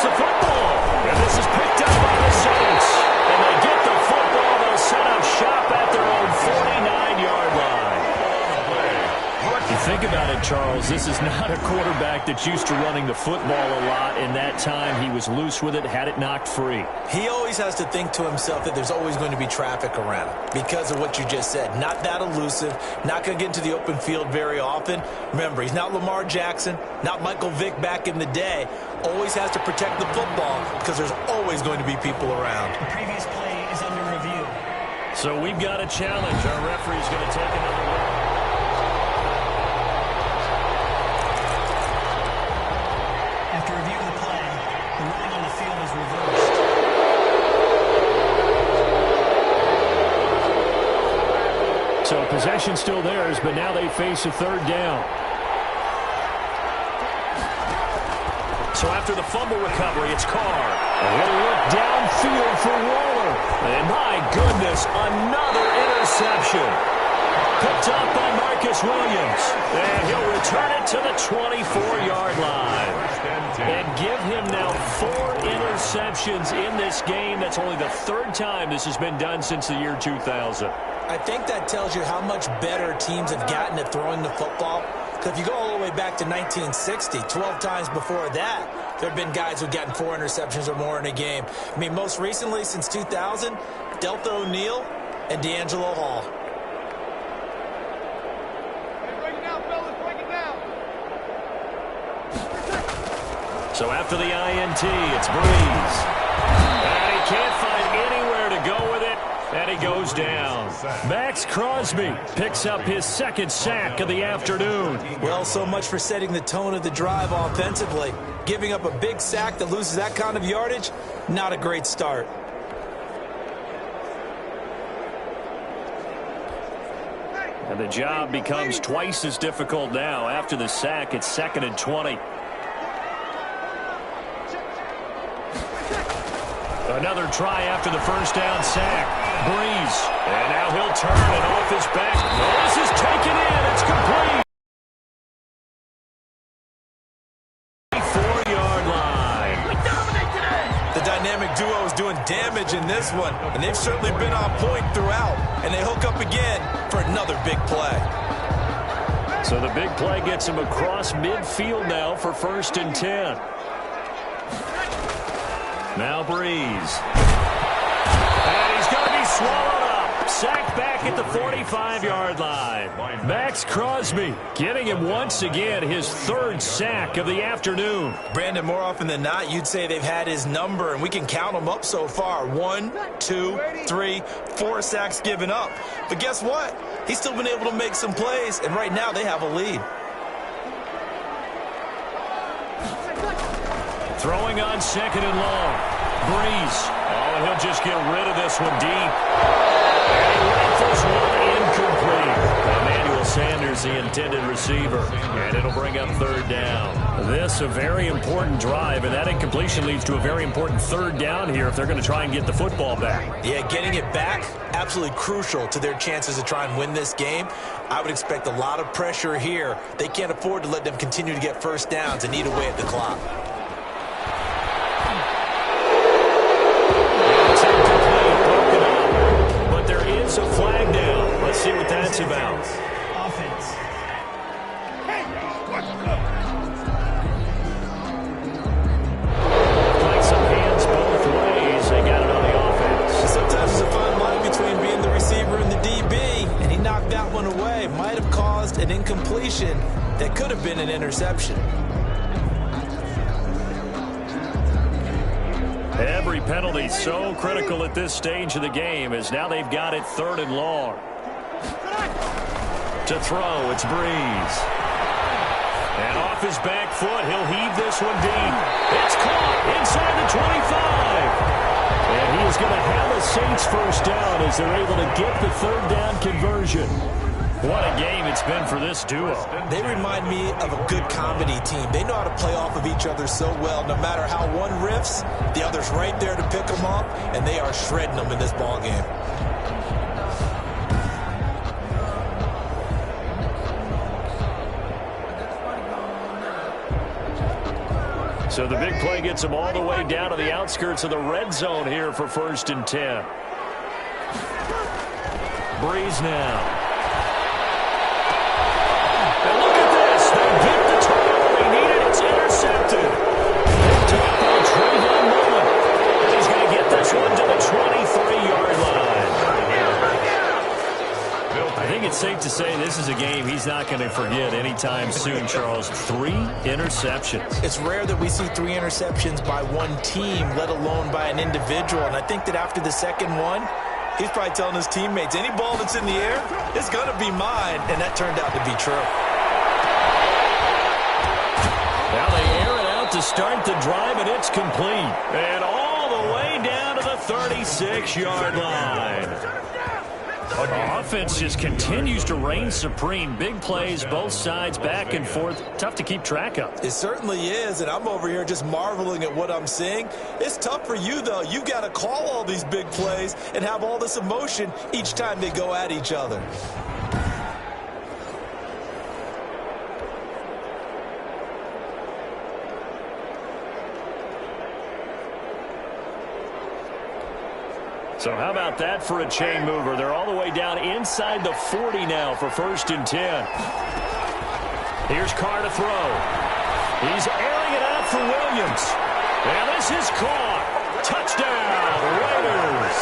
the football. And this is picked up by the Saints. And they get the football. They'll set up shop at their own 49-yard line. You think about it, Charles, this is not a quarterback that's used to running the football a lot. In that time, he was loose with it, had it knocked free. He always has to think to himself that there's always going to be traffic around because of what you just said. Not that elusive, not going to get into the open field very often. Remember, he's not Lamar Jackson, not Michael Vick back in the day. Always has to protect the football because there's always going to be people around. The previous play is under review. So we've got a challenge. Our referee's going to take another look. After reviewing the play, the ruling on the field is reversed. So possession still theirs, but now they face a third down. So after the fumble recovery, it's Carr. And he'll look downfield for Waller. And my goodness, another interception. Picked up by Marcus Williams. And he'll return it to the 24-yard line. And give him now 4 interceptions in this game. That's only the 3rd time this has been done since the year 2000. I think that tells you how much better teams have gotten at throwing the football. Because if you go all the way back to 1960, 12 times before that, there have been guys who've gotten 4 interceptions or more in a game. I mean, most recently, since 2000, Delta O'Neal and D'Angelo Hall. So after the INT, it's Breeze. And he can't find anywhere to go with it, and he goes down. Max Crosby picks up his 2nd sack of the afternoon. Well, so much for setting the tone of the drive offensively. Giving up a big sack that loses that kind of yardage, not a great start. And the job becomes twice as difficult now. After the sack, it's 2nd and 20. Another try after the first down sack. Breeze. And now he'll turn it off his back. This is taken in. It's complete. 4-yard line. We dominate today. The dynamic duo is doing damage in this one, and they've certainly been on point throughout. And they hook up again for another big play. So the big play gets him across midfield now for 1st and 10. Now Breeze. And he's going to be swallowed up. Sacked back at the 45-yard line. Max Crosby getting him once again his 3rd sack of the afternoon. Brandon, more often than not, you'd say they've had his number, and we can count them up so far. 1, 2, 3, 4 sacks given up. But guess what? He's still been able to make some plays, and right now they have a lead. Throwing on 2nd and long. Breeze. Oh, and he'll just get rid of this one deep. And he rifles one incomplete. Emmanuel Sanders, the intended receiver. And it'll bring up 3rd down. This a very important drive, and that incompletion leads to a very important 3rd down here if they're going to try and get the football back. Yeah, getting it back, absolutely crucial to their chances to try and win this game. I would expect a lot of pressure here. They can't afford to let them continue to get 1st downs and eat away at the clock. A flag down. Let's see what that's about. Offense. Like some hands both ways. They got it on the offense. Sometimes there's a fine line between being the receiver and the DB, and he knocked that one away. Might have caused an incompletion that could have been an interception. Every penalty so critical at this stage of the game as now they've got it 3rd and long. To throw, it's Breeze. And off his back foot, he'll heave this one deep. It's caught inside the 25. And he is going to have a Saints 1st down as they're able to get the 3rd down conversion. What a game it's been for this duo. They remind me of a good comedy team. They know how to play off of each other so well. No matter how one riffs, the other's right there to pick them up, and they are shredding them in this ball game. So the big play gets him all the way down to the outskirts of the red zone here for 1st and 10. Breeze now. And look at this. They get the turnover they needed. It's intercepted. Picked up by Trayvon Mullen. And he's going to get this one to the 23-yard line. I think it's safe to say this is a game he's not going to forget anytime soon, Charles. 3 interceptions. It's rare that we see 3 interceptions by one team, let alone by an individual. And I think that after the second one, he's probably telling his teammates, any ball that's in the air, it's going to be mine. And that turned out to be true. Now they air it out to start the drive, and it's complete. And all the way down to the 36-yard line. The offense just continues to reign supreme. Big plays, both sides, back and forth. Tough to keep track of. It certainly is, and I'm over here just marveling at what I'm seeing. It's tough for you, though. You've got to call all these big plays and have all this emotion each time they go at each other. So how about that for a chain mover? They're all the way down inside the 40 now for 1st and 10. Here's Carr to throw. He's airing it out for Williams. And this is caught. Touchdown, Raiders.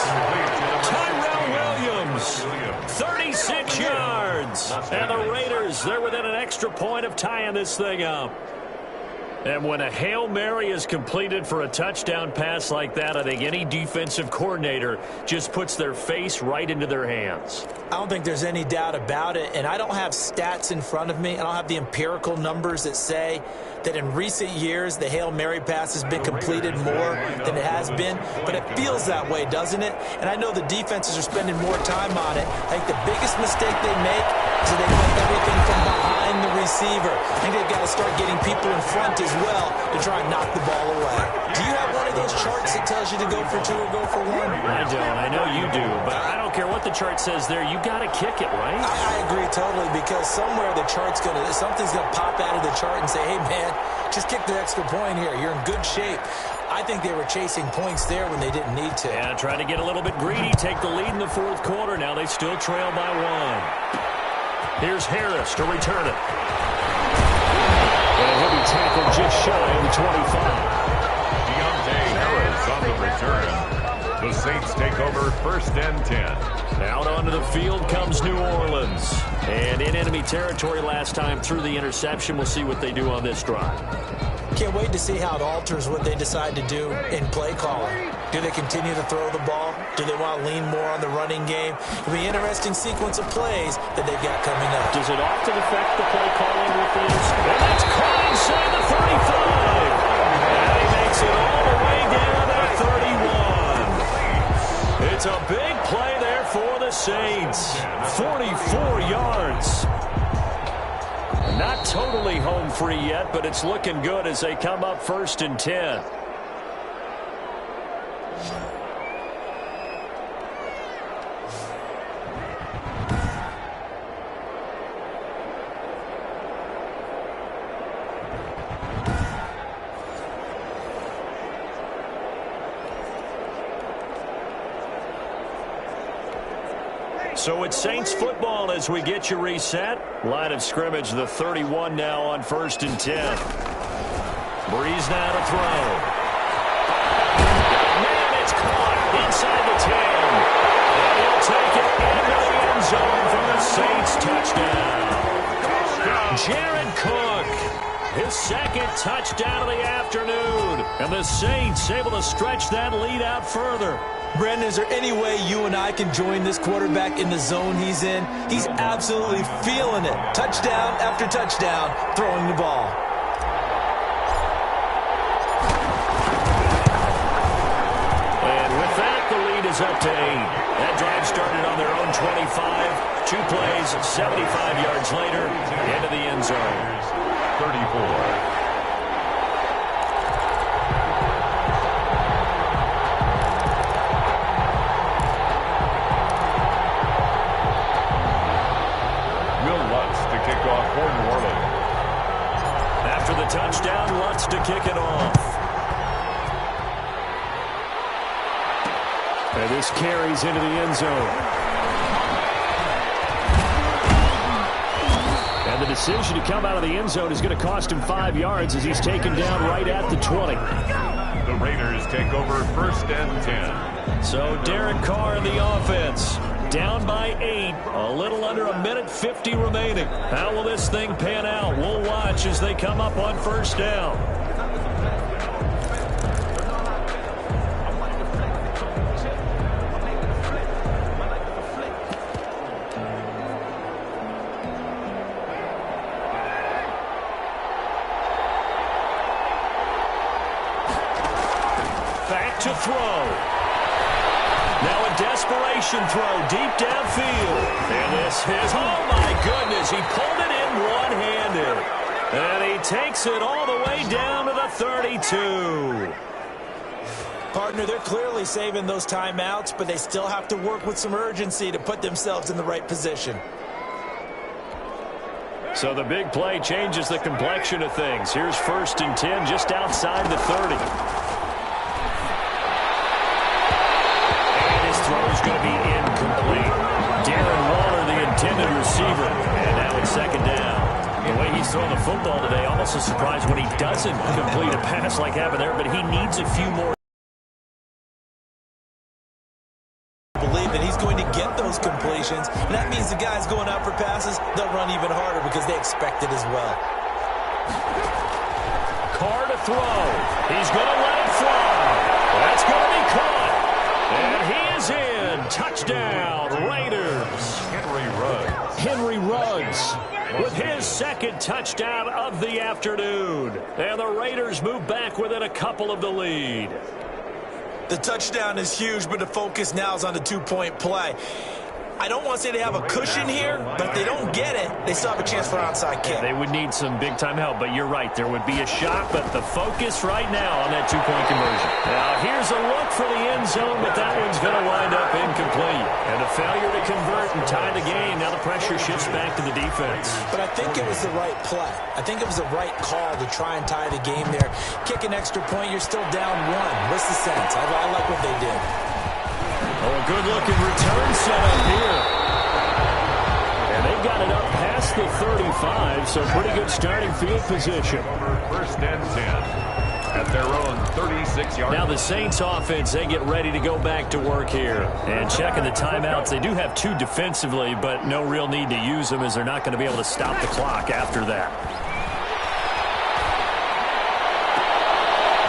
Tyrell Williams, 36 yards. And the Raiders, they're within an extra point of tying this thing up. And when a Hail Mary is completed for a touchdown pass like that, I think any defensive coordinator just puts their face right into their hands. I don't think there's any doubt about it, and I don't have stats in front of me. I don't have the empirical numbers that say that in recent years the Hail Mary pass has been completed more than it has been, but it feels that way, doesn't it? And I know the defenses are spending more time on it. I think the biggest mistake they make is that they play everything from behind the receiver. I think they've got to start getting people in front as well to try and knock the ball away. Do you have one of those charts that tells you to go for 2 or go for 1? I don't. I know you do, but I don't care what the chart says there. You got to kick it, right? I agree totally, because somewhere the chart's something's going to pop out of the chart and say, hey, man, just kick the extra point here. You're in good shape. I think they were chasing points there when they didn't need to. Yeah, trying to get a little bit greedy, take the lead in the 4th quarter. Now they still trail by 1. Here's Harris to return it. And he'll be tackled just shy of the 25. Harris on the return. The Saints take over 1st and 10. Out onto the field comes New Orleans. And in enemy territory last time through the interception. We'll see what they do on this drive. Can't wait to see how it alters what they decide to do in play calling. Do they continue to throw the ball? Do they want to lean more on the running game? It'll be an interesting sequence of plays that they've got coming up. Does it often affect the play calling with this? And that's caught inside the 35. And he makes it all the way down to the 31. It's a big play there for the Saints. 44 yards. Not totally home free yet, but it's looking good as they come up 1st and 10. So it's Saints football as we get you reset. Line of scrimmage, the 31 now on 1st and 10. Breeze now to throw. Man, it's caught inside the 10. And he'll take it into the end zone for the Saints touchdown. Jared Cook, his 2nd touchdown of the afternoon. And the Saints able to stretch that lead out further. Brandon, is there any way you and I can join this quarterback in the zone he's in? He's absolutely feeling it. Touchdown after touchdown, throwing the ball. And with that, the lead is up to 8. That drive started on their own 25. 2 plays, 75 yards later, into the end zone. 34. After the touchdown, Lutz to kick it off. And this carries into the end zone. And the decision to come out of the end zone is going to cost him 5 yards as he's taken down right at the 20. The Raiders take over 1st and 10. So Derek Carr in the offense. Down by 8. A little under a minute 50 remaining. How will this thing pan out? We'll watch as they come up on 1st down. Back to throw. Now a desperation throw deep downfield. And this is, oh my goodness, he pulled it in one-handed. And he takes it all the way down to the 32. Partner, they're clearly saving those timeouts, but they still have to work with some urgency to put themselves in the right position. So the big play changes the complexion of things. Here's 1st and 10 just outside the 30. Throw is going to be incomplete. Darren Waller, the intended receiver. And now it's 2nd down. The way he's throwing the football today, almost a surprise when he doesn't complete a pass like happened there, but he needs a few more. Believe that he's going to get those completions, and that means the guys going out for passes, they'll run even harder because they expect it as well. Carr to throw. He's going to let it fly. That's going to be caught. And he is in. Touchdown, Raiders. Henry Ruggs with his 2nd touchdown of the afternoon. And the Raiders move back within a couple of the lead. The touchdown is huge, but the focus now is on the 2-point play. I don't want to say they have a cushion here, but if they don't get it, they still have a chance for an onside kick. They would need some big-time help, but you're right. There would be a shot, but the focus right now on that 2-point conversion. Now, here's a look for the end zone, but that one's going to wind up incomplete. And a failure to convert and tie the game. Now the pressure shifts back to the defense. But I think it was the right play. I think it was the right call to try and tie the game there. Kick an extra point, you're still down 1. What's the sense? I like what they did. Oh, a good-looking return set up here. And they've got it up past the 35, so pretty good starting field position. 1st and 10 at their own 36-yard. Now the Saints offense, they get ready to go back to work here. And checking the timeouts, they do have 2 defensively, but no real need to use them as they're not going to be able to stop the clock after that.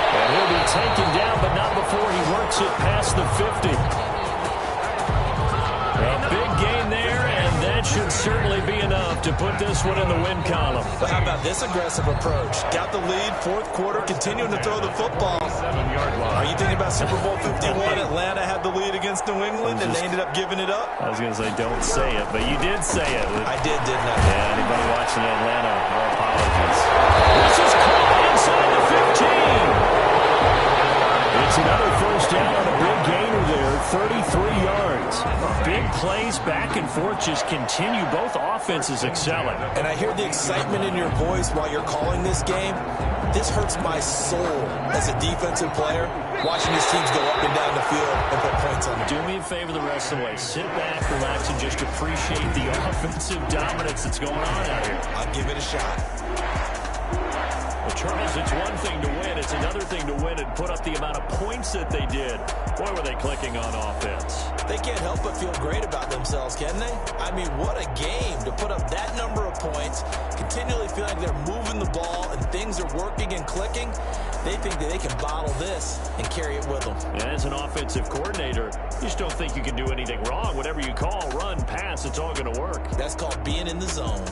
And he'll be taken down, but not before he works it past the 50. A big gain there, and that should certainly be enough to put this one in the win column. But how about this aggressive approach? Got the lead, 4th quarter, continuing to throw the football. 7-yard line. Are you thinking about Super Bowl 51? Atlanta had the lead against New England, and they ended up giving it up? I was going to say, don't say it, but you did say it. I did, didn't I? Yeah, anybody watching Atlanta, our apologies. This is caught inside the 15. It's another 1st down on a big gainer there, 33 yards. Big plays back and forth just continue. Both offenses excelling. And I hear the excitement in your voice while you're calling this game. This hurts my soul as a defensive player, watching these teams go up and down the field and put points on them. Do me a favor the rest of the way. Sit back, relax, and just appreciate the offensive dominance that's going on out here. I'll give it a shot. Well, Charles, it's one thing to win. It's another thing to win and put up the amount of points that they did. Boy, were they clicking on offense. They can't help but feel great about themselves, can they? I mean, what a game to put up that number of points, continually feel like they're moving the ball and things are working and clicking. They think that they can bottle this and carry it with them. And as an offensive coordinator, you just don't think you can do anything wrong. Whatever you call, run, pass, it's all going to work. That's called being in the zone.